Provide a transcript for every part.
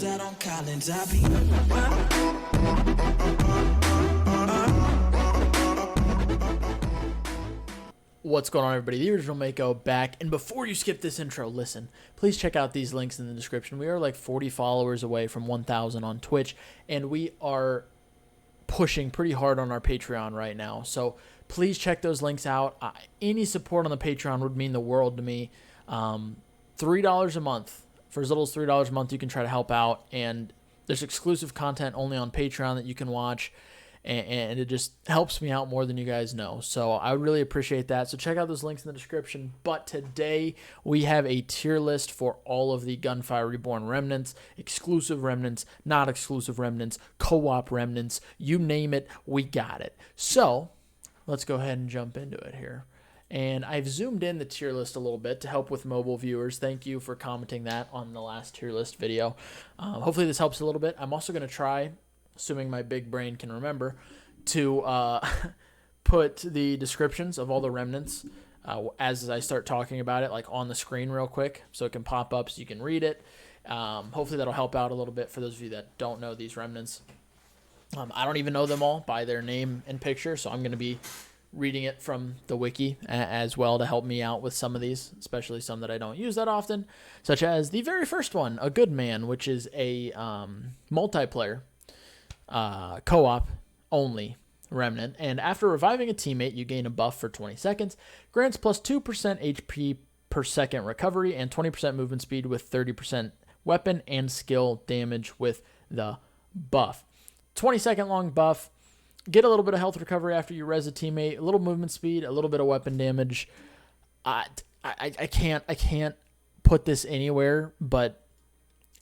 shows out on Collins. I be. What's going on, everybody? The original Mako back. And before you skip this intro, listen, please check out these links in the description. We are like 40 followers away from 1,000 on Twitch, and we are pushing pretty hard on our Patreon right now. So please check those links out. Any support on the Patreon would mean the world to me. $3 a month. For as little as $3 a month, you can try to help out. And there's exclusive content only on Patreon that you can watch. And it just helps me out more than you guys know. So I would really appreciate that. So check out those links in the description. But today we have a tier list for all of the Gunfire Reborn remnants, exclusive remnants, not exclusive remnants, co-op remnants, you name it, we got it. So let's go ahead and jump into it here. And I've zoomed in the tier list a little bit to help with mobile viewers. Thank you for commenting that on the last tier list video. Hopefully this helps a little bit. I'm also going to try, assuming my big brain can remember, to put the descriptions of all the remnants as I start talking about it, like on the screen real quick, so it can pop up so you can read it. Hopefully that'll help out a little bit for those of you that don't know these remnants. I don't even know them all by their name and picture, so I'm going to be reading it from the wiki as well to help me out with some of these, especially some that I don't use that often, such as the very first one, a Good Man, which is a multiplayer co-op only remnant. And after reviving a teammate, you gain a buff for 20 seconds, grants plus 2% HP per second recovery, and 20% movement speed with 30% weapon and skill damage with the buff. 20-second long buff. Get a little bit of health recovery after you res a teammate, a little movement speed, a little bit of weapon damage. I can't put this anywhere but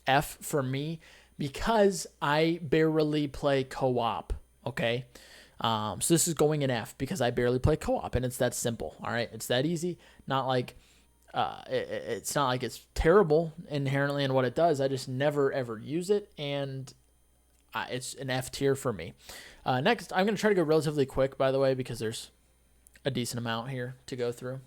F for me because I barely play co-op, okay? So this is going in F because I barely play co-op, and it's that simple, all right? It's that easy. Not like it's not like it's terrible inherently in what it does. I just never, ever use it, and it's an F tier for me. Next, I'm going to try to go relatively quick, by the way, because there's a decent amount here to go through.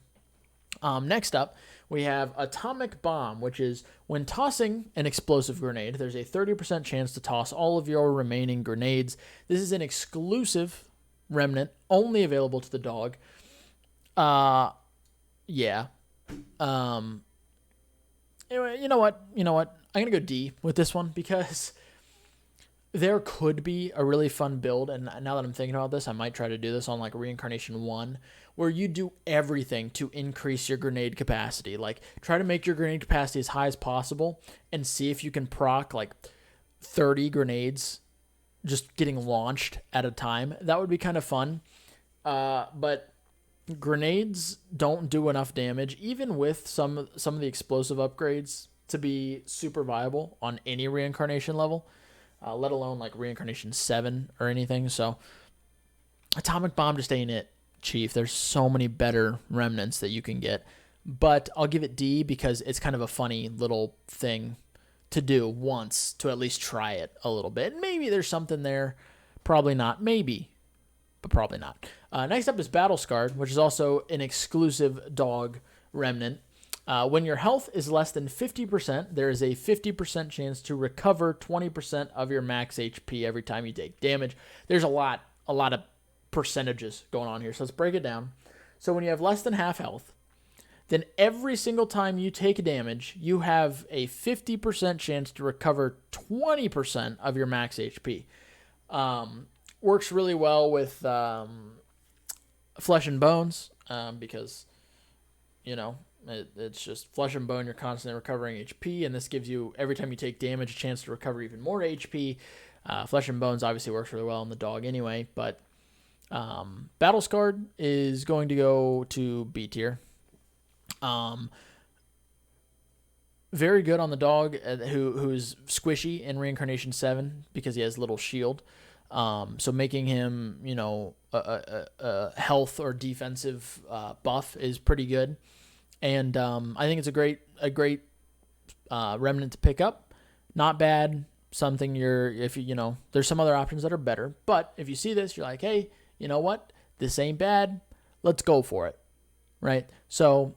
Next up, we have Atomic Bomb, which is when tossing an explosive grenade, there's a 30% chance to toss all of your remaining grenades. This is an exclusive remnant, only available to the dog. Yeah. Anyway, you know what? I'm going to go D with this one because there could be a really fun build, and now that I'm thinking about this, I might try to do this on like Reincarnation 1, where you do everything to increase your grenade capacity. Like, try to make your grenade capacity as high as possible and see if you can proc like 30 grenades just getting launched at a time. That would be kind of fun. But grenades don't do enough damage, even with some of the explosive upgrades, to be super viable on any Reincarnation level. Let alone like Reincarnation 7 or anything. So Atomic Bomb just ain't it, Chief. There's so many better remnants that you can get. But I'll give it D because it's kind of a funny little thing to do once, to at least try it a little bit. Maybe there's something there. Probably not. Maybe, but probably not. Next up is Battle Scarred, which is also an exclusive dog remnant. When your health is less than 50%, there is a 50% chance to recover 20% of your max HP every time you take damage. There's a lot of percentages going on here, so let's break it down. So when you have less than half health, then every single time you take damage, you have a 50% chance to recover 20% of your max HP. Works really well with Flesh and Bones because, it's just flesh and bone. You're constantly recovering HP, and this gives you, every time you take damage, a chance to recover even more HP. Flesh and Bones obviously works really well on the dog anyway, but Battle Scarred is going to go to B tier. Very good on the dog who's squishy in Reincarnation 7 because he has little shield. So making him, a health or defensive buff is pretty good. And I think it's a great remnant to pick up. Not bad. Something there's some other options that are better. But if you see this, you're like, hey, you know what? This ain't bad. Let's go for it. Right? So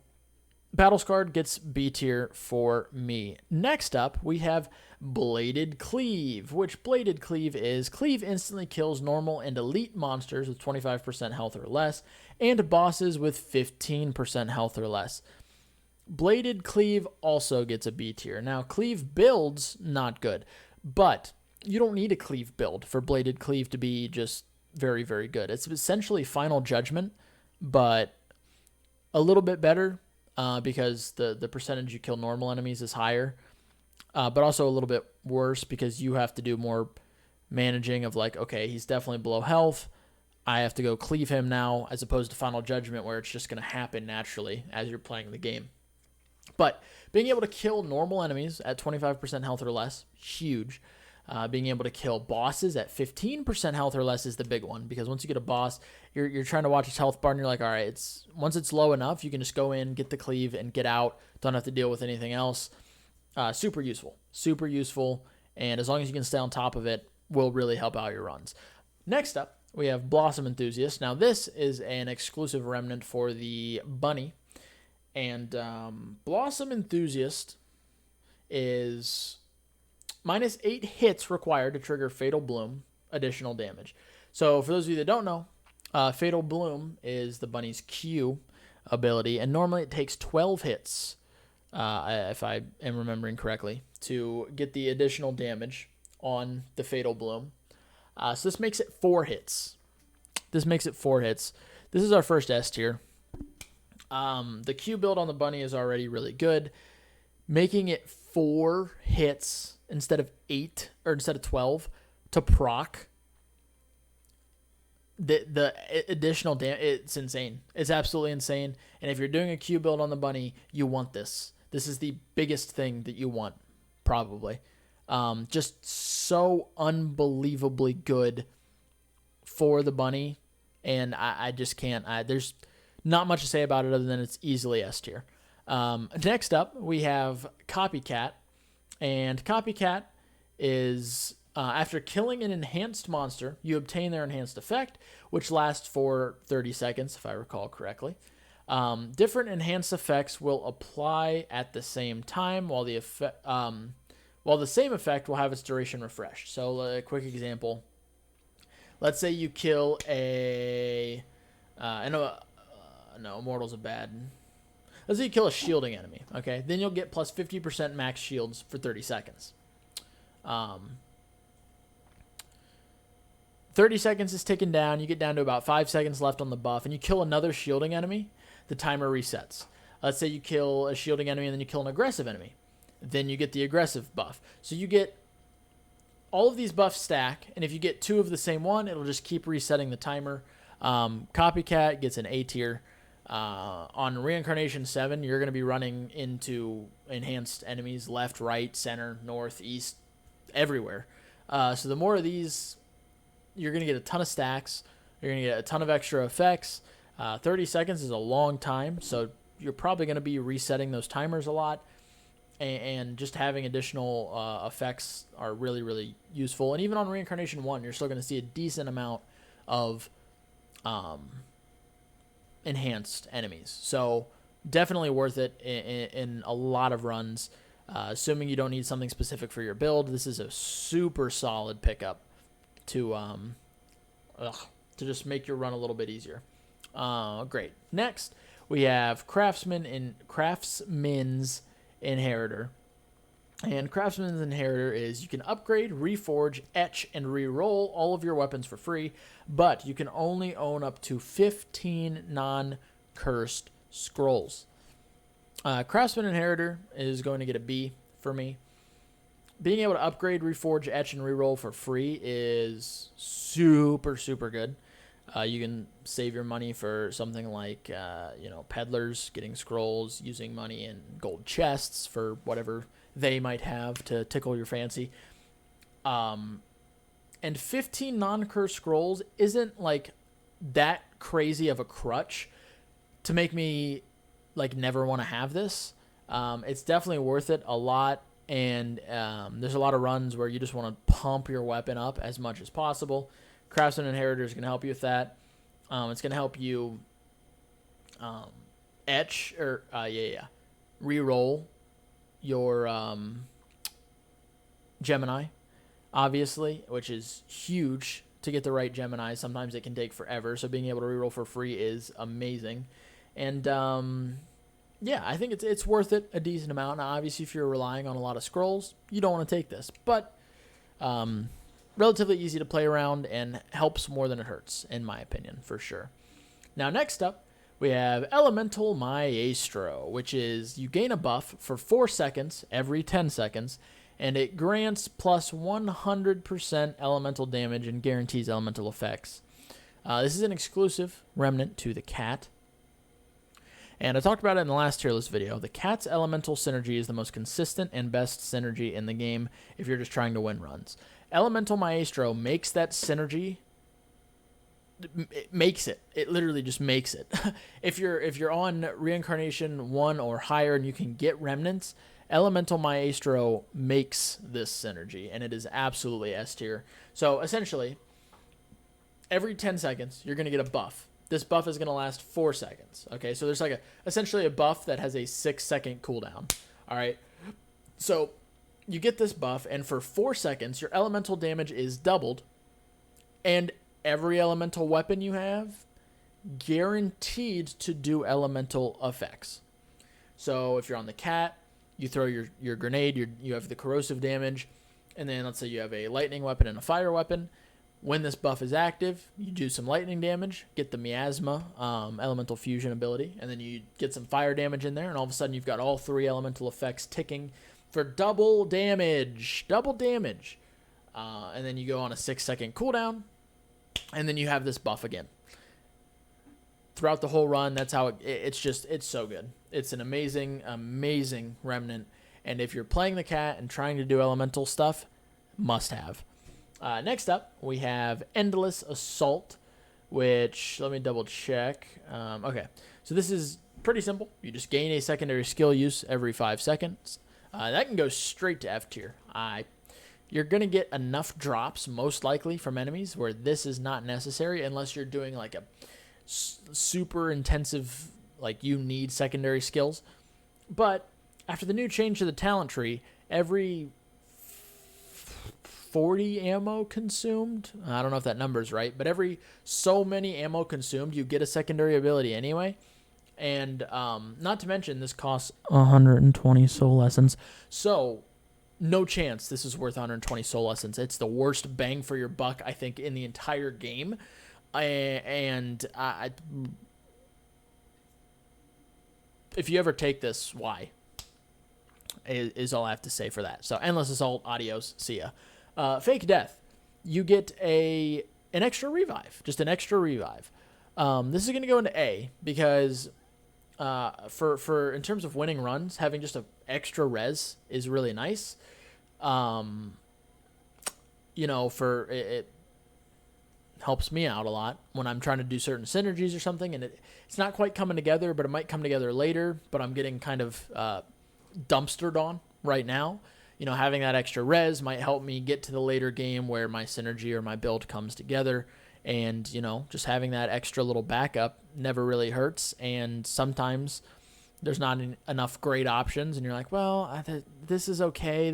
Battle Scarred gets B tier for me. Next up, we have Bladed Cleave, which Bladed Cleave is Cleave instantly kills normal and elite monsters with 25% health or less, and bosses with 15% health or less. Bladed Cleave also gets a B tier. Now, Cleave builds, not good, but you don't need a Cleave build for Bladed Cleave to be just very, very good. It's essentially Final Judgment, but a little bit better because the percentage you kill normal enemies is higher, but also a little bit worse because you have to do more managing of like, okay, he's definitely below health. I have to go cleave him now, as opposed to Final Judgment where it's just going to happen naturally as you're playing the game. But being able to kill normal enemies at 25% health or less, huge. Being able to kill bosses at 15% health or less is the big one, because once you get a boss, you're trying to watch his health bar, and you're like, all right, once it's low enough, you can just go in, get the cleave, and get out. Don't have to deal with anything else. Super useful, and as long as you can stay on top of it, will really help out your runs. Next up, we have Blossom Enthusiast. Now, this is an exclusive remnant for the bunny, and Blossom Enthusiast is -8 hits required to trigger Fatal Bloom additional damage. So for those of you that don't know, Fatal Bloom is the bunny's Q ability, and normally it takes 12 hits, if I am remembering correctly, to get the additional damage on the Fatal Bloom. So this makes it 4 hits. This is our first S tier. The Q build on the bunny is already really good. Making it 4 hits instead of 8 or instead of 12 to proc the additional damage, it's insane. It's absolutely insane. And if you're doing a Q build on the bunny, you want this. This is the biggest thing that you want, probably. Just so unbelievably good for the bunny, and I just can't. There's not much to say about it other than it's easily S tier. Next up, we have Copycat. And Copycat is, after killing an enhanced monster, you obtain their enhanced effect, which lasts for 30 seconds, if I recall correctly. Different enhanced effects will apply at the same time, while the same effect will have its duration refreshed. So, a quick example. Let's say you kill no, Immortal's a bad... Let's say you kill a shielding enemy, okay? Then you'll get plus 50% max shields for 30 seconds. 30 seconds is ticking down. You get down to about 5 seconds left on the buff, and you kill another shielding enemy, the timer resets. Let's say you kill a shielding enemy and then you kill an aggressive enemy. Then you get the aggressive buff. So you get all of these buffs stack, and if you get 2 of the same one, it'll just keep resetting the timer. Copycat gets an A tier. On Reincarnation 7, you're going to be running into enhanced enemies left, right, center, north, east, everywhere. So the more of these, you're going to get a ton of stacks. You're going to get a ton of extra effects. 30 seconds is a long time, so you're probably going to be resetting those timers a lot. And just having additional effects are really, really useful. And even on Reincarnation 1, you're still going to see a decent amount of... enhanced enemies. So definitely worth it in a lot of runs. Assuming you don't need something specific for your build, this is a super solid pickup to just make your run a little bit easier. Great. Next, we have Craftsman's Inheritor. And Craftsman's Inheritor is you can upgrade, reforge, etch, and re-roll all of your weapons for free, but you can only own up to 15 non-cursed scrolls. Craftsman Inheritor is going to get a B for me. Being able to upgrade, reforge, etch, and re-roll for free is super, super good. You can save your money for something like, peddlers, getting scrolls, using money in gold chests for whatever they might have to tickle your fancy. And 15 non-cursed scrolls isn't like that crazy of a crutch to make me like never want to have this. It's definitely worth it a lot. And there's a lot of runs where you just want to pump your weapon up as much as possible. Craftsman Inheritor is going to help you with that. It's going to help you etch, or re-roll your Gemini, obviously, which is huge to get the right Gemini. Sometimes it can take forever, so being able to reroll for free is amazing. And yeah, I think it's worth it a decent amount. Now, obviously, if you're relying on a lot of scrolls, you don't want to take this, but relatively easy to play around and helps more than it hurts, in my opinion, for sure. Now, next up, we have Elemental Maestro, which is you gain a buff for 4 seconds every 10 seconds, and it grants plus 100% elemental damage and guarantees elemental effects. This is an exclusive Remnant to the cat. And I talked about it in the last tier list video. The cat's elemental synergy is the most consistent and best synergy in the game if you're just trying to win runs. Elemental Maestro makes that synergy. It makes it. It literally just makes it. If you're on Reincarnation 1 or higher and you can get Remnants, Elemental Maestro makes this synergy, and it is absolutely S tier. So essentially, every 10 seconds, you're going to get a buff. This buff is going to last 4 seconds. Okay, so there's like essentially a buff that has a 6-second cooldown. All right, so you get this buff, and for 4 seconds, your elemental damage is doubled, and every elemental weapon you have guaranteed to do elemental effects. So if you're on the cat, you throw your grenade, you have the corrosive damage, and then let's say you have a lightning weapon and a fire weapon. When this buff is active, you do some lightning damage, get the Miasma elemental fusion ability, and then you get some fire damage in there, and all of a sudden you've got all 3 elemental effects ticking for double damage. And then you go on a 6-second cooldown, and then you have this buff again. Throughout the whole run, that's how it's so good. It's an amazing Remnant, and if you're playing the cat and trying to do elemental stuff, must have. Next up, we have Endless Assault, which, let me double check. Okay, so this is pretty simple. You just gain a secondary skill use every 5 seconds. That can go straight to F tier. You're going to get enough drops, most likely, from enemies where this is not necessary unless you're doing like a super intensive, like you need secondary skills. But after the new change to the talent tree, every 40 ammo consumed, I don't know if that number's right, but every so many ammo consumed, you get a secondary ability anyway. And not to mention, this costs 120 soul essence. So no chance this is worth 120 soul essence. It's the worst bang for your buck, I think, in the entire game. And if you ever take this, why? Is all I have to say for that. So Endless Assault, adios, see ya. Fake Death, you get an extra revive, just an extra revive. This is going to go into A because for in terms of winning runs, having just an extra res is really nice. For it helps me out a lot when I'm trying to do certain synergies or something, and it's not quite coming together, but it might come together later, but I'm getting kind of dumpstered on right now. Having that extra res might help me get to the later game where my synergy or my build comes together, and just having that extra little backup never really hurts. And sometimes there's not enough great options, and you're like, well, this is okay.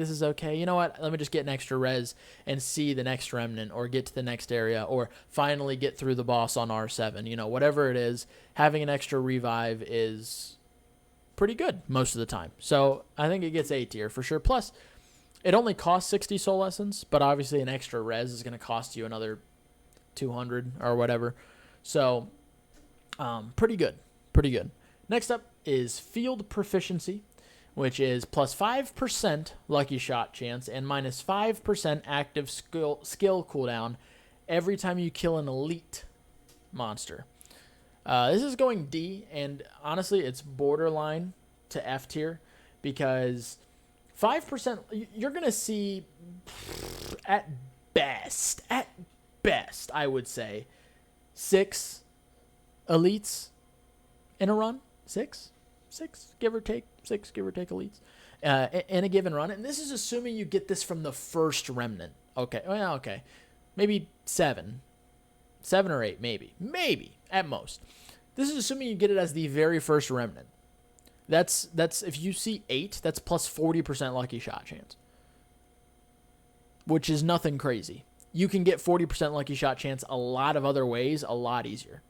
You know what? Let me just get an extra res and see the next Remnant, or get to the next area, or finally get through the boss on R7. Whatever it is, having an extra revive is pretty good most of the time. So I think it gets A tier for sure. Plus, it only costs 60 soul essence, but obviously an extra res is going to cost you another 200 or whatever. So pretty good. Next up is Field Proficiency, which is plus 5% lucky shot chance and minus 5% active skill cooldown every time you kill an elite monster. This is going D, and honestly, it's borderline to F tier because 5%, you're going to see at best, I would say, 6 elites in a run. Six, give or take elites in a given run. And this is assuming you get this from the first Remnant. Okay. Maybe 7 or 8, maybe at most. This is assuming you get it as the very first Remnant. That's if you see 8, that's plus 40% lucky shot chance, which is nothing crazy. You can get 40% lucky shot chance a lot of other ways, a lot easier.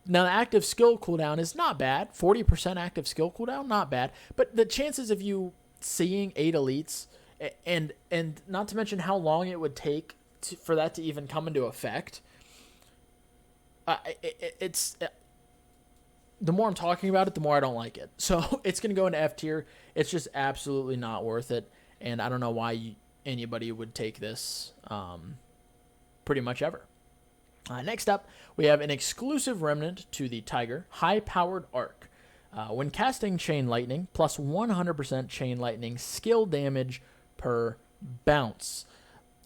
Now, the active skill cooldown is not bad. 40% active skill cooldown, not bad. But the chances of you seeing 8 elites, and not to mention how long it would take for that to even come into effect, it's the more I'm talking about it, the more I don't like it. So it's going to go into F tier. It's just absolutely not worth it, and I don't know why anybody would take this pretty much ever. Next up, we have an exclusive remnant to the Tiger, High-Powered Arc. When casting Chain Lightning, plus 100% Chain Lightning skill damage per bounce.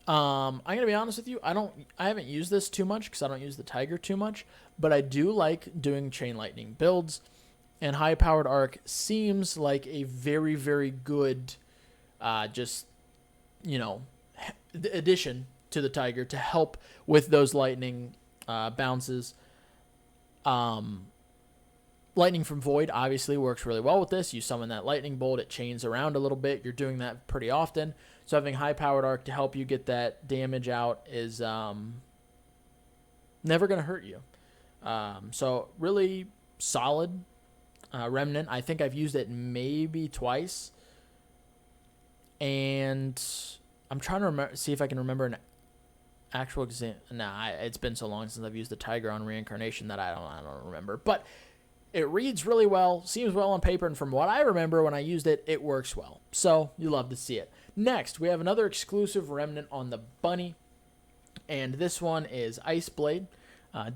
I'm going to be honest with you, I haven't used this too much because I don't use the Tiger too much, but I do like doing Chain Lightning builds, and High-Powered Arc seems like a very, very good addition to the Tiger to help with those lightning bounces. Lightning from Void obviously works really well with this. You summon that lightning bolt, it chains around a little bit. You're doing that pretty often. So having High-Powered Arc to help you get that damage out is never going to hurt you. So really solid Remnant. I think I've used it maybe twice. And I'm trying to see if I can remember an actual example. Nah, it's been so long since I've used the Tiger on Reincarnation that I don't remember. But it reads really well, seems well on paper, and from what I remember when I used it, it works well. So you love to see it. Next, we have another exclusive Remnant on the Bunny, and this one is Ice Blade.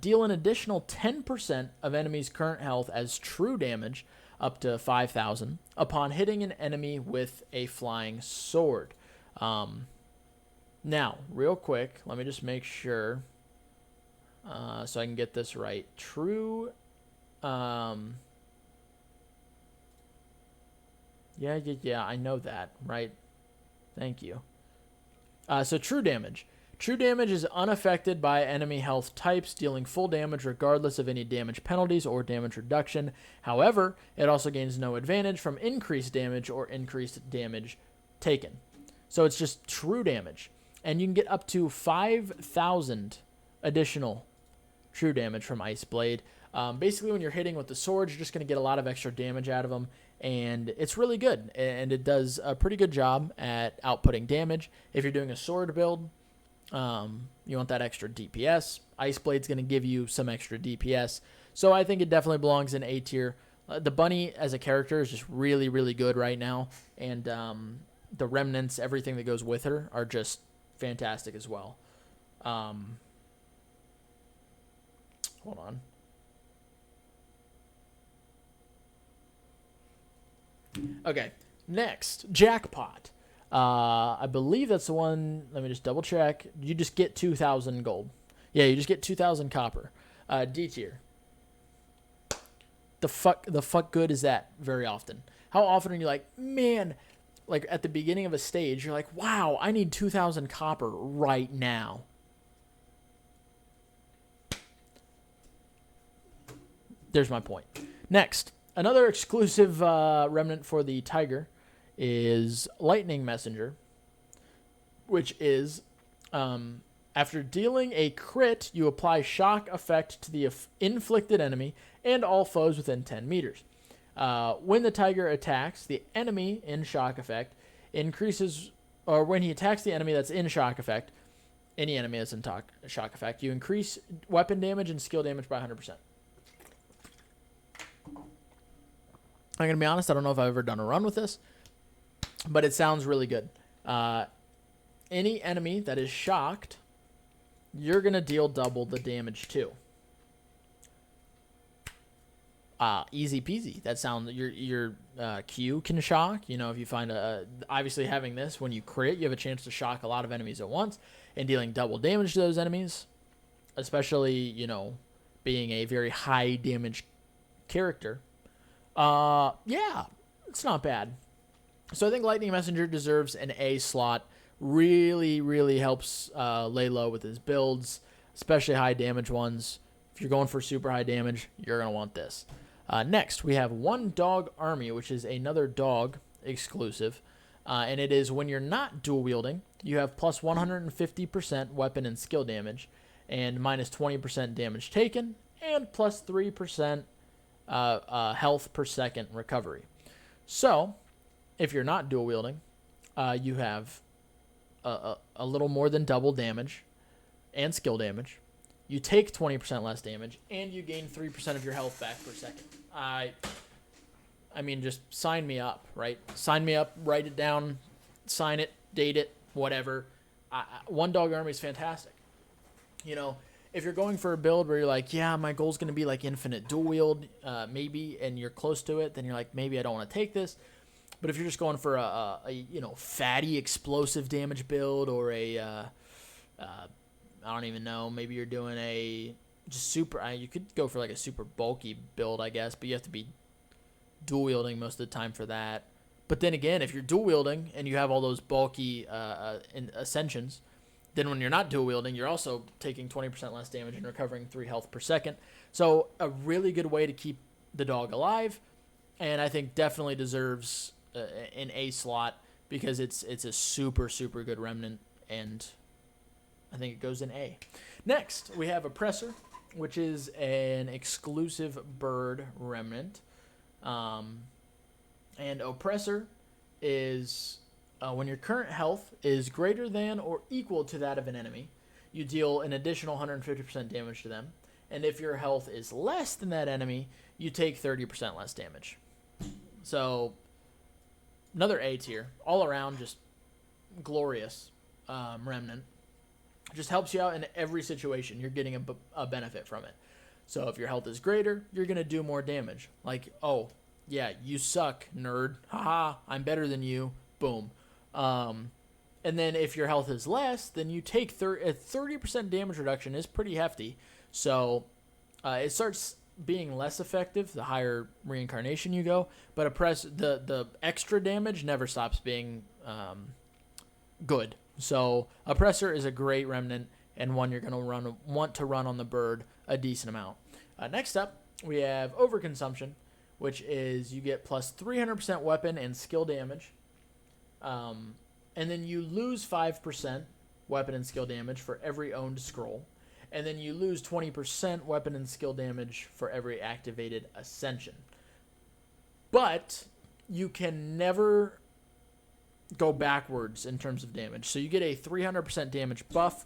Deal an additional 10% of enemy's current health as true damage, up to 5,000, upon hitting an enemy with a flying sword. Now, real quick, let me just make sure so I can get this right. True. Yeah, I know that, right? Thank you. So true damage. True damage is unaffected by enemy health types, dealing full damage regardless of any damage penalties or damage reduction. However, it also gains no advantage from increased damage or increased damage taken. So it's just true damage. And you can get up to 5,000 additional true damage from Ice Blade. Basically, when you're hitting with the swords, you're just going to get a lot of extra damage out of them. And it's really good. And it does a pretty good job at outputting damage. If you're doing a sword build, you want that extra DPS. Ice Blade's going to give you some extra DPS. So I think it definitely belongs in A tier. The Bunny as a character is just really, really good right now. And the Remnants, everything that goes with her, are just fantastic as well. Hold on. Okay, next, Jackpot. I believe that's the one. Let me just double check. You just get 2,000 gold. Yeah, you just get 2,000 copper. D tier. The fuck good is that very often? How often are you like, man, like at the beginning of a stage, you're like, wow, I need 2,000 copper right now. There's my point. Next, another exclusive remnant for the Tiger is Lightning Messenger, which is after dealing a crit, you apply shock effect to the inflicted enemy and all foes within 10 meters. When the Tiger attacks the enemy in shock effect, increases, or when he attacks the enemy that's in shock effect, any enemy that's in shock effect, you increase weapon damage and skill damage by 100%. I'm going to be honest, I don't know if I've ever done a run with this, but it sounds really good. Any enemy that is shocked, you're going to deal double the damage to. Easy peasy. That sounds, your Q can shock. You know, if you find obviously having this, when you crit, you have a chance to shock a lot of enemies at once and dealing double damage to those enemies, especially, you know, being a very high damage character. Yeah, it's not bad. So I think Lightning Messenger deserves an A slot. Really, really helps lay low with his builds, especially high damage ones. If you're going for super high damage, you're going to want this. Next, we have One Dog Army, which is another dog exclusive. And it is when you're not dual wielding, you have plus 150% weapon and skill damage, and minus 20% damage taken, and plus 3% health per second recovery. So, if you're not dual wielding, you have a little more than double damage and skill damage. You take 20% less damage, and you gain 3% of your health back per second. I mean, just sign me up, right? Sign me up, write it down, sign it, date it, whatever. One Dog Army is fantastic. You know, if you're going for a build where you're like, yeah, my goal's going to be like infinite dual wield, maybe, and you're close to it, then you're like, maybe I don't want to take this. But if you're just going for a fatty explosive damage build, or I don't even know, maybe you're doing a just super, you could go for like a super bulky build, I guess, but you have to be dual wielding most of the time for that. But then again, if you're dual wielding and you have all those bulky Ascensions, then when you're not dual wielding, you're also taking 20% less damage and recovering 3 health per second. So a really good way to keep the dog alive, and I think definitely deserves an A slot because it's a super, super good Remnant, and I think it goes in A. Next, we have Oppressor, which is an exclusive bird Remnant. And Oppressor is when your current health is greater than or equal to that of an enemy, you deal an additional 150% damage to them. And if your health is less than that enemy, you take 30% less damage. So, another A tier. All around, just glorious Remnant. Just helps you out in every situation. You're getting a benefit from it. So if your health is greater, you're going to do more damage. Like, oh, yeah, you suck, nerd. Haha, I'm better than you. Boom. And then if your health is less, then you take a 30% damage reduction is pretty hefty. So it starts being less effective the higher reincarnation you go. But the extra damage never stops being good. So Oppressor is a great Remnant, and one you're going to want to run on the bird a decent amount. Next up, we have Overconsumption, which is you get plus 300% weapon and skill damage. And then you lose 5% weapon and skill damage for every owned scroll. And then you lose 20% weapon and skill damage for every activated Ascension. But you can never go backwards in terms of damage. So you get a 300% damage buff.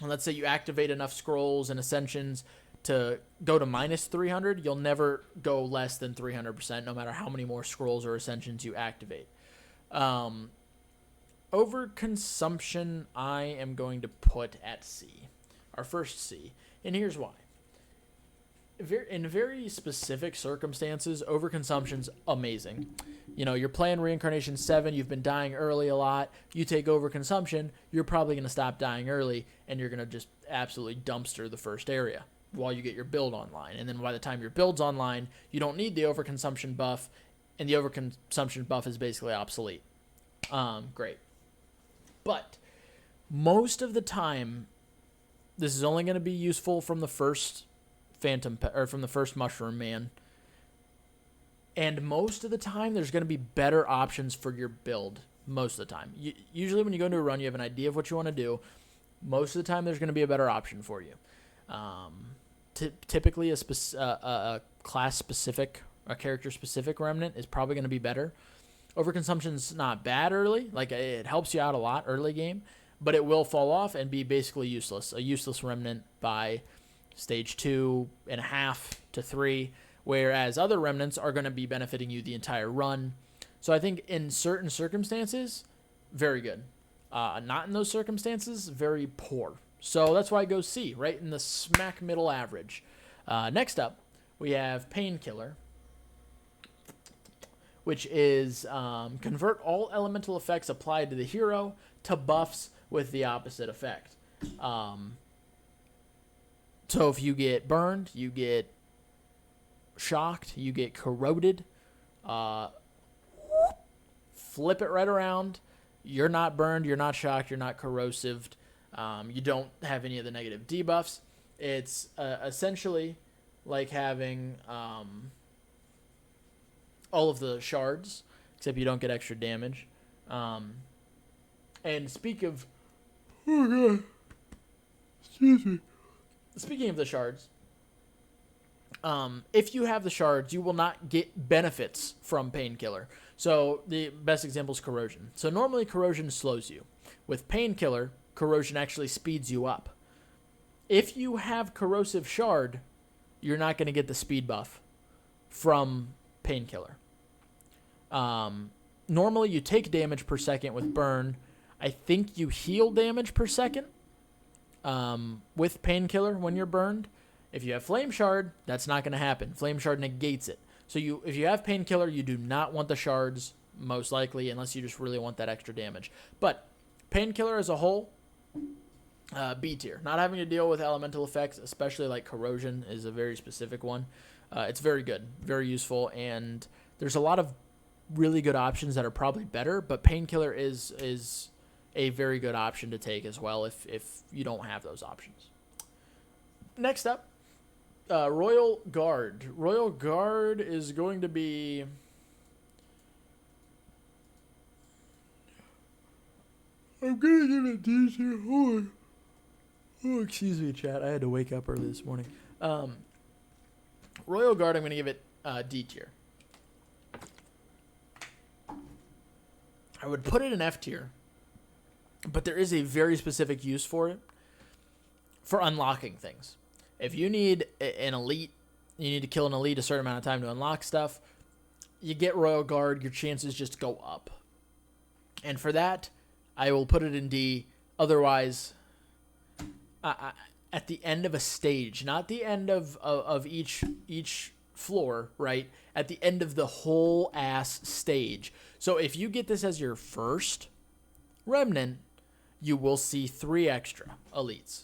And let's say you activate enough scrolls and Ascensions to go to minus 300. You'll never go less than 300%, no matter how many more scrolls or Ascensions you activate. Overconsumption, I am going to put at C. Our first C. And here's why. In very specific circumstances, Overconsumption's amazing. You know, you're playing Reincarnation 7, you've been dying early a lot, you take Overconsumption, you're probably going to stop dying early, and you're going to just absolutely dumpster the first area while you get your build online. And then by the time your build's online, you don't need the Overconsumption buff, and the Overconsumption buff is basically obsolete. Great. But most of the time, this is only going to be useful from the first from the first Mushroom Man. And most of the time, there's going to be better options for your build. Most of the time. Usually when you go into a run, you have an idea of what you want to do. Most of the time, there's going to be a better option for you. Typically, a class-specific, a character-specific Remnant is probably going to be better. Overconsumption's not bad early. Like, it helps you out a lot early game. But it will fall off and be basically useless. A useless Remnant by stage 2.5 to 3, whereas other Remnants are going to be benefiting you the entire run. So I think in certain circumstances, very good. Not in those circumstances, very poor. So that's why I go C, right in the smack middle average. Next up, we have Painkiller, which is convert all elemental effects applied to the hero to buffs with the opposite effect. So if you get burned, you get shocked, you get corroded, flip it right around. You're not burned, you're not shocked, you're not corrosive. You don't have any of the negative debuffs. It's essentially like having all of the shards, except you don't get extra damage. And speaking of the shards, if you have the shards, you will not get benefits from Painkiller. So the best example is Corrosion. So normally Corrosion slows you. With Painkiller, Corrosion actually speeds you up. If you have Corrosive Shard, you're not going to get the speed buff from Painkiller. Normally you take damage per second with Burn. I think you heal damage per second with Painkiller when you're burned. If you have Flame Shard, that's not going to happen. Flame Shard negates it. So if you have Painkiller, you do not want the shards, most likely, unless you just really want that extra damage. But Painkiller as a whole, B tier. Not having to deal with elemental effects, especially like Corrosion, is a very specific one. It's very good, very useful, and there's a lot of really good options that are probably better, but Painkiller is a very good option to take as well if you don't have those options. Next up, Royal Guard. Royal Guard is going to be... I'm going to give it D tier. Hold on. Oh, excuse me, chat. I had to wake up early this morning. Royal Guard, I'm going to give it D tier. I would put it in F tier, but there is a very specific use for it for unlocking things. If you need an elite, you need to kill an elite a certain amount of time to unlock stuff, you get Royal Guard, your chances just go up. And for that, I will put it in D. Otherwise, at the end of a stage, not the end of each floor, right? At the end of the whole ass stage. So if you get this as your first Remnant, you will see 3 extra elites.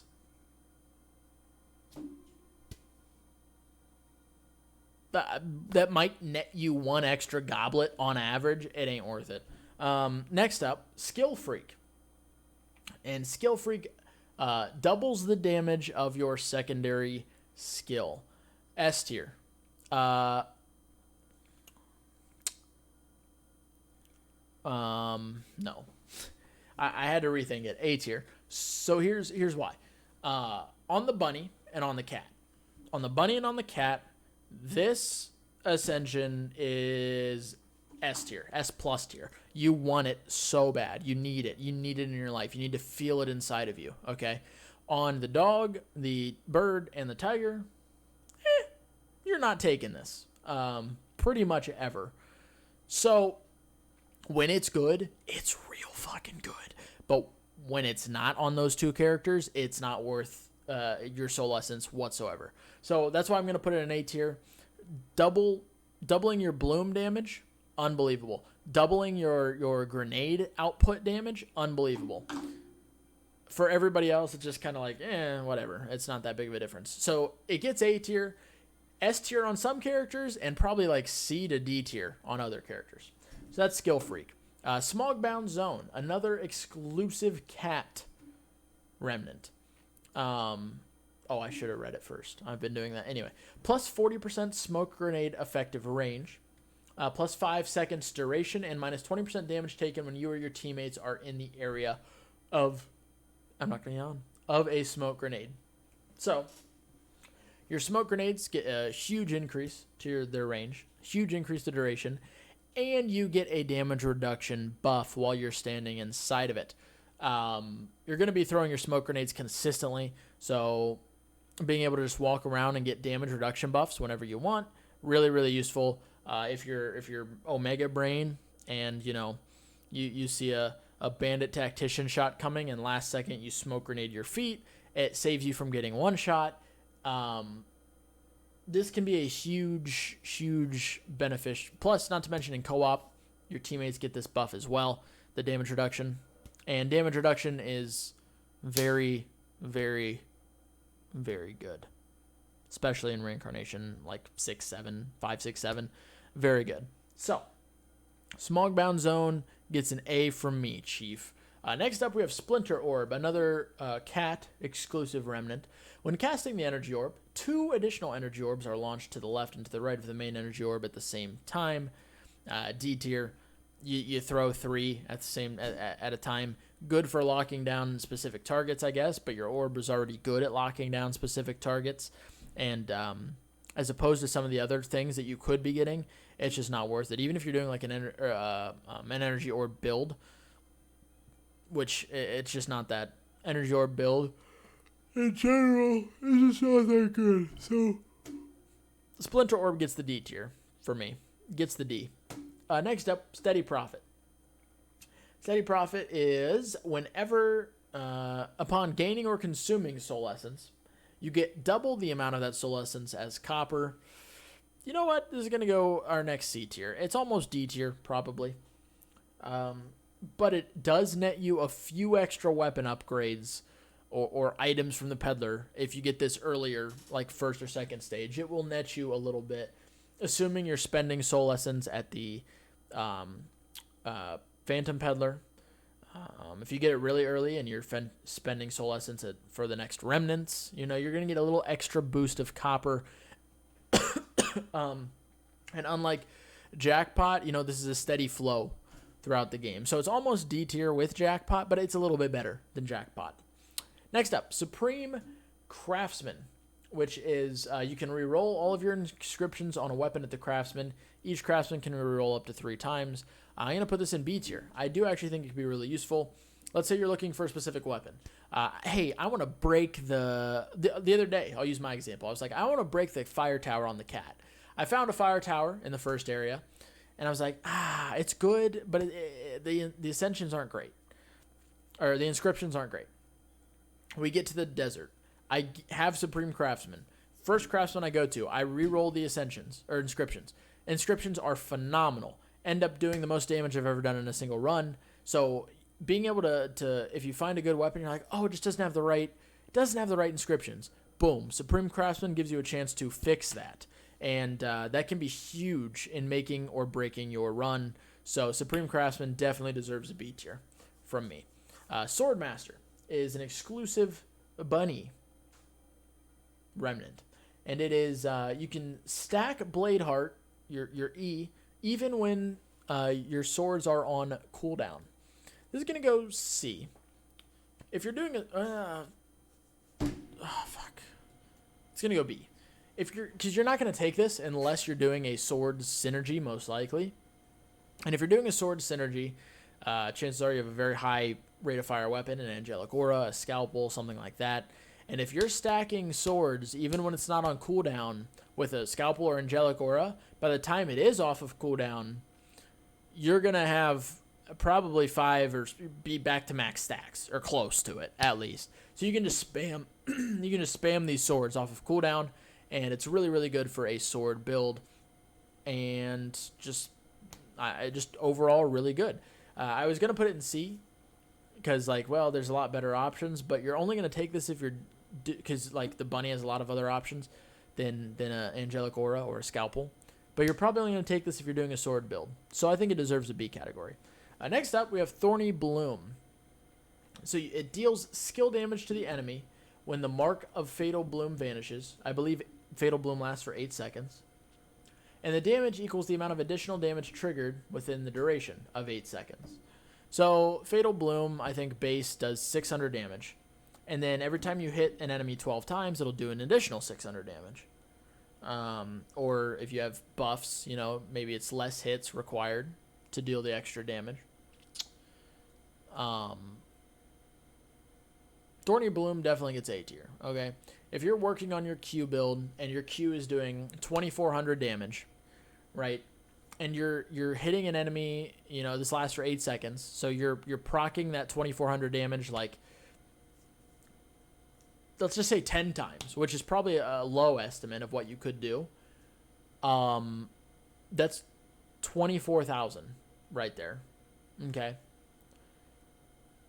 That might net you 1 extra goblet on average. It ain't worth it. Next up, Skillfreak. And Skillfreak doubles the damage of your secondary skill. S tier. No. I had to rethink it. A tier. So here's why. On the bunny and on the cat. On the bunny and on the cat, this Ascension is S tier, S plus tier. You want it so bad. You need it. You need it in your life. You need to feel it inside of you, okay? On the dog, the bird, and the tiger, you're not taking this pretty much ever. So when it's good, it's real fucking good. But when it's not on those 2 characters, it's not worth your soul essence whatsoever. So that's why I'm going to put it in A tier. Doubling your bloom damage, unbelievable. Doubling your grenade output damage, unbelievable. For everybody else, it's just kind of like, whatever. It's not that big of a difference. So it gets A tier, S tier on some characters, and probably like C to D tier on other characters. So that's Skillfreak. Smogbound Zone, another exclusive cat Remnant. I should have read it first. I've been doing that. Anyway, plus 40% smoke grenade effective range, plus 5 seconds duration, and minus 20% damage taken when you or your teammates are in the area of, I'm not going to yawn, of a smoke grenade. So, your smoke grenades get a huge increase to their range, huge increase to duration, and you get a damage reduction buff while you're standing inside of it. You're going to be throwing your smoke grenades consistently, so being able to just walk around and get damage reduction buffs whenever you want, really, really useful. If you're Omega Brain and, you see a bandit tactician shot coming and last second you smoke grenade your feet, it saves you from getting one shot. This can be a huge, huge benefit. Plus, not to mention in co-op, your teammates get this buff as well, the damage reduction. And damage reduction is very, very, very good. Especially in Reincarnation, like 6, 7, 5, 6, 7. Very good. So, Smogbound Zone gets an A from me, Chief. Next up, we have Splinter Orb, another cat exclusive remnant. When casting the energy orb, 2 additional energy orbs are launched to the left and to the right of the main energy orb at the same time. D tier, you throw 3 at the same at a time. Good for locking down specific targets, I guess, but your orb is already good at locking down specific targets, and as opposed to some of the other things that you could be getting, it's just not worth it. Even if you're doing like an energy orb build, which it's just not that energy orb build in general. It's just not that good. So Splinter Orb gets the D tier for me. Gets the D. Next up, Steady Profit. Steady Profit is whenever, upon gaining or consuming Soul Essence, you get double the amount of that Soul Essence as copper. You know what? This is going to go our next C tier. It's almost D tier, probably. But it does net you a few extra weapon upgrades or items from the peddler if you get this earlier, like first or second stage. It will net you a little bit, assuming you're spending Soul Essence at the Phantom Peddler. If you get it really early and you're spending Soul Essence for the next Remnants, you're going to get a little extra boost of copper. And unlike Jackpot, this is a steady flow throughout the game. So it's almost D tier with Jackpot, but it's a little bit better than Jackpot. Next up, Supreme Craftsman, which is you can reroll all of your inscriptions on a weapon at the Craftsman. Each Craftsman can reroll up to 3 times. I'm going to put this in B tier. I do actually think it could be really useful. Let's say you're looking for a specific weapon. Hey, I want to break the other day, I'll use my example. I was like, I want to break the fire tower on the cat. I found a fire tower in the first area, and I was like, it's good, but the Ascensions aren't great. Or the inscriptions aren't great. We get to the desert. I have Supreme Craftsman. First Craftsman I go to, I re-roll the Ascensions, or inscriptions. Inscriptions are phenomenal. End up doing the most damage I've ever done in a single run. So being able to if you find a good weapon, you're like, oh, it just doesn't have the right inscriptions. Boom. Supreme Craftsman gives you a chance to fix that. And that can be huge in making or breaking your run. So Supreme Craftsman definitely deserves a B tier from me. Swordmaster is an exclusive bunny remnant. And it is, you can stack Blade Heart, your E, even when your swords are on cooldown. This is going to go C. If you're doing it's going to go B. Because you're not going to take this unless you're doing a sword synergy, most likely. And if you're doing a sword synergy, chances are you have a very high rate of fire weapon, an Angelic Aura, a Scalpel, something like that. And if you're stacking swords, even when it's not on cooldown, with a Scalpel or Angelic Aura, by the time it is off of cooldown, you're going to have probably 5 or be back to max stacks, or close to it, at least. So you can just spam these swords off of cooldown, and it's really, really good for a sword build, and just overall really good. I was going to put it in C, because, there's a lot better options, but you're only going to take this if you're, because, the bunny has a lot of other options than an Angelic Aura or a Scalpel. But you're probably only going to take this if you're doing a sword build. So I think it deserves a B category. Next up, we have Thorny Bloom. So it deals skill damage to the enemy when the mark of Fatal Bloom vanishes. I believe Fatal Bloom lasts for 8 seconds. And the damage equals the amount of additional damage triggered within the duration of 8 seconds. So Fatal Bloom, I think base does 600 damage. And then every time you hit an enemy 12 times, it'll do an additional 600 damage. Or if you have buffs, maybe it's less hits required to deal the extra damage. Thorny Bloom definitely gets A tier, okay? If you're working on your Q build and your Q is doing 2,400 damage, right? And you're hitting an enemy, this lasts for 8 seconds, so you're proccing that 2,400 damage let's just say 10 times, which is probably a low estimate of what you could do. That's 24,000 right there. Okay.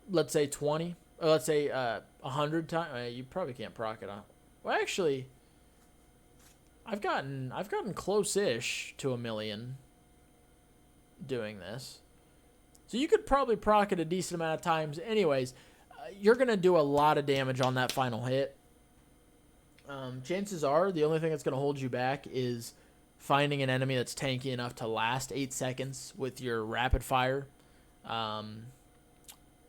Let's say 20. Or let's say 100 times. You probably can't proc it on. Well, actually, I've gotten close-ish to 1 million doing this. So you could probably proc it a decent amount of times. Anyways, you're going to do a lot of damage on that final hit. Chances are the only thing that's going to hold you back is finding an enemy that's tanky enough to last 8 seconds with your rapid fire.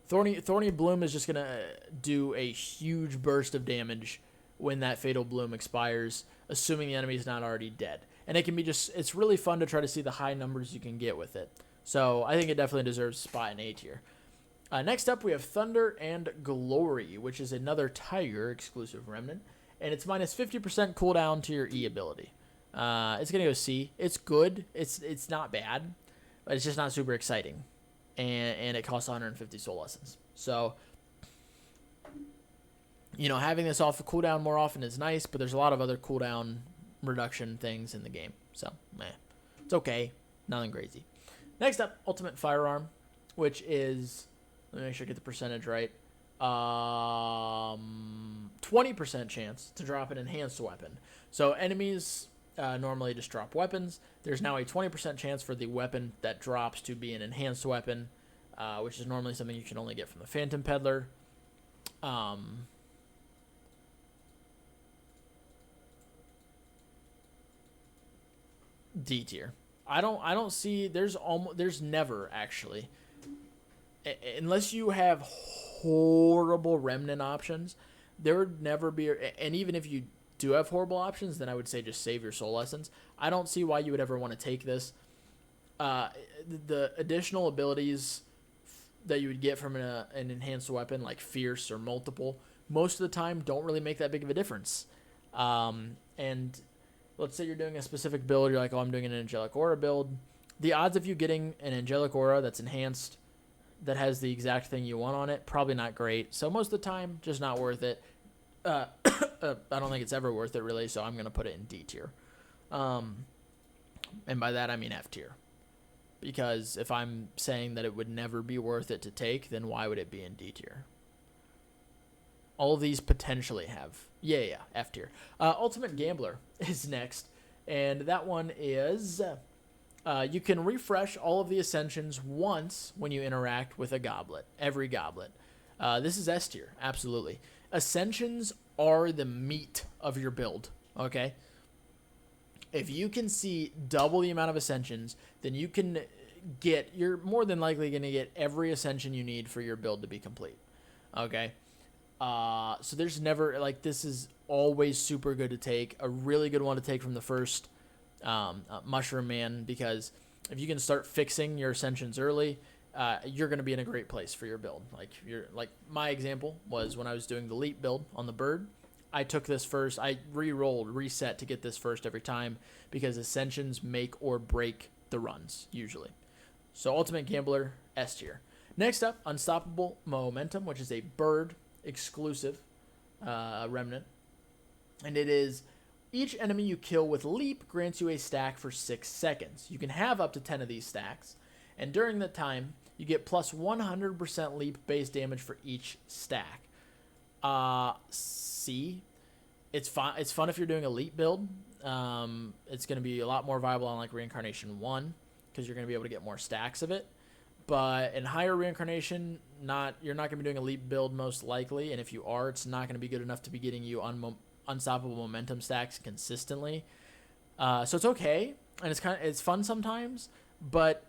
Thorny Bloom is just going to do a huge burst of damage when that Fatal Bloom expires, assuming the enemy is not already dead. And it can be it's really fun to try to see the high numbers you can get with it. So I think it definitely deserves a spot in A tier. Next up, we have Thunder and Glory, which is another Tiger exclusive Remnant. And it's minus 50% cooldown to your E ability. It's going to go C. It's good. It's not bad, but it's just not super exciting. And it costs 150 soul lessons. So, having this off the cooldown more often is nice, but there's a lot of other cooldown reduction things in the game. So, it's okay. Nothing crazy. Next up, Ultimate Firearm, which is, let me make sure I get the percentage right, 20% chance to drop an enhanced weapon. So enemies normally just drop weapons. There's now a 20% chance for the weapon that drops to be an enhanced weapon, which is normally something you can only get from the Phantom Peddler. D tier. I don't see, there's never actually, unless you have horrible Remnant options, there would never be, and even if you do have horrible options, then I would say just save your soul lessons. I don't see why you would ever want to take this. The additional abilities that you would get from an enhanced weapon like Fierce or Multiple, most of the time don't really make that big of a difference. And let's say you're doing a specific build, you're like, oh, I'm doing an Angelic Aura build. The odds of you getting an Angelic Aura that's enhanced, that has the exact thing you want on it, probably not great. So most of the time, just not worth it. I don't think it's ever worth it, really, so I'm going to put it in D tier. And by that, I mean F tier. Because if I'm saying that it would never be worth it to take, then why would it be in D tier? All of these potentially have. Yeah, F tier. Ultimate Gambler is next. And that one is, you can refresh all of the Ascensions once when you interact with a goblet. Every goblet. This is S tier, absolutely. Ascensions are the meat of your build, okay? If you can see double the amount of Ascensions, then you can you're more than likely going to get every Ascension you need for your build to be complete, okay? So there's never, this is always super good to take. A really good one to take from the first Mushroom Man, because if you can start fixing your Ascensions early, you're going to be in a great place for your build. My example was when I was doing the Leap build on the Bird, I took this first. I reset to get this first every time, because Ascensions make or break the runs, usually. So Ultimate Gambler, S tier. Next up, Unstoppable Momentum, which is a Bird exclusive Remnant. And it is, each enemy you kill with Leap grants you a stack for 6 seconds. You can have up to 10 of these stacks. And during that time, you get plus 100% Leap base damage for each stack. C. It's fun if you're doing a Leap build. It's going to be a lot more viable on Reincarnation 1, because you're going to be able to get more stacks of it. But in higher Reincarnation, you're not going to be doing a Leap build most likely. And if you are, it's not going to be good enough to be getting you Unstoppable Momentum stacks consistently. So it's okay, and it's fun sometimes, but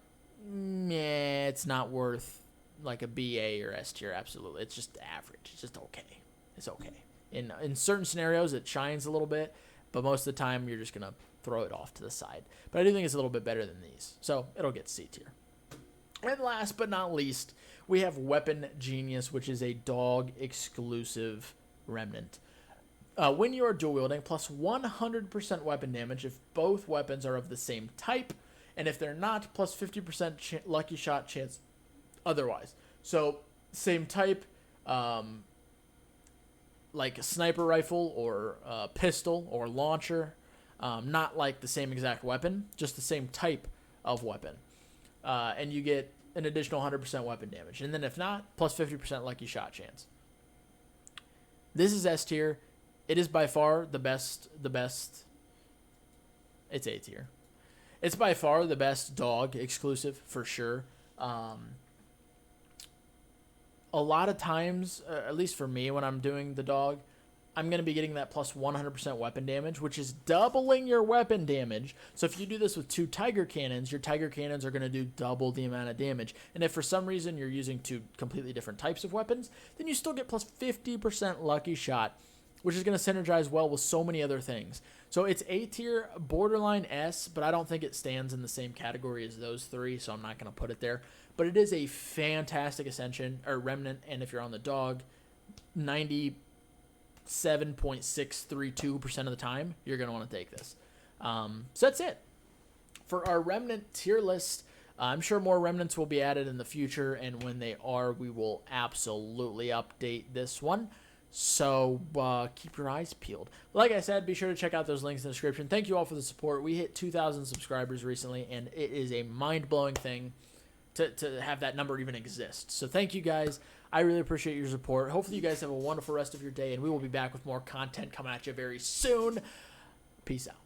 it's not worth a BA or S tier. Absolutely, it's just average. It's just okay. It's okay. In certain scenarios, it shines a little bit, but most of the time, you're just gonna throw it off to the side. But I do think it's a little bit better than these, so it'll get C tier. And last but not least, we have Weapon Genius, which is a dog exclusive Remnant. When you are dual wielding, plus 100% weapon damage if both weapons are of the same type, and if they're not, plus 50% lucky shot chance otherwise. So same type, like a sniper rifle or a pistol or launcher, not the same exact weapon, just the same type of weapon. And you get an additional 100% weapon damage. And then if not, plus 50% lucky shot chance. This is S tier. It is by far the best. It's A tier. It's by far the best dog exclusive for sure. a lot of times, at least for me when I'm doing the dog, I'm going to be getting that plus 100% weapon damage, which is doubling your weapon damage. So if you do this with 2 Tiger Cannons, your Tiger Cannons are going to do double the amount of damage. And if for some reason you're using 2 completely different types of weapons, then you still get plus 50% Lucky Shot, which is going to synergize well with so many other things. So it's A tier, borderline S, but I don't think it stands in the same category as those 3, so I'm not going to put it there. But it is a fantastic Ascension, or Remnant, and if you're on the dog, 97.632% of the time, you're going to want to take this. So that's it. For our Remnant tier list, I'm sure more Remnants will be added in the future, and when they are, we will absolutely update this one. So keep your eyes peeled. Like I said, be sure to check out those links in the description. Thank you all for the support. We hit 2,000 subscribers recently, and it is a mind-blowing thing to have that number even exist. So thank you guys. I really appreciate your support. Hopefully you guys have a wonderful rest of your day, and we will be back with more content coming at you very soon. Peace out.